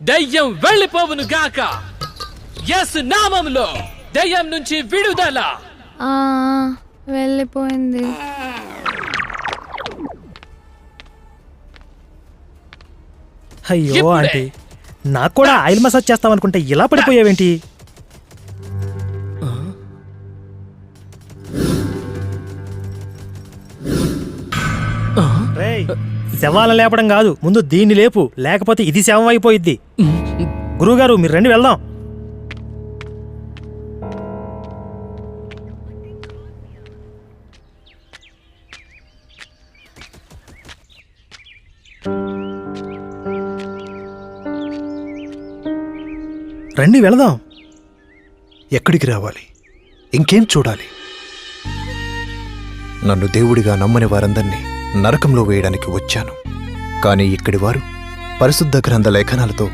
దయ్యం వెళ్ళిపోవును గాక. యేసు నామములో దయ్యం నుంచి విడుదల. వెళ్ళిపోయింది. అయ్యో ఇప్పుడే. ఆంటీ, నాకు కూడా ఆయిల్ మసాజ్ చేస్తామనుకుంటే ఇలా పడిపోయావేంటి? రేయ్, శవాలను లేపడం కాదు, ముందు దీన్ని లేపు, లేకపోతే ఇది శవం అయిపోయిద్ది. గురువుగారు మీరు రండి వెళ్దాం. రండి వెళదాం. ఎక్కడికి రావాలి? ఇంకేం చూడాలి? నన్ను దేవుడిగా నమ్మని వారందరినీ నరకంలో వేయడానికి వచ్చాను. కానీ ఇక్కడి వారు పరిశుద్ధ గ్రంథ లేఖనాలతో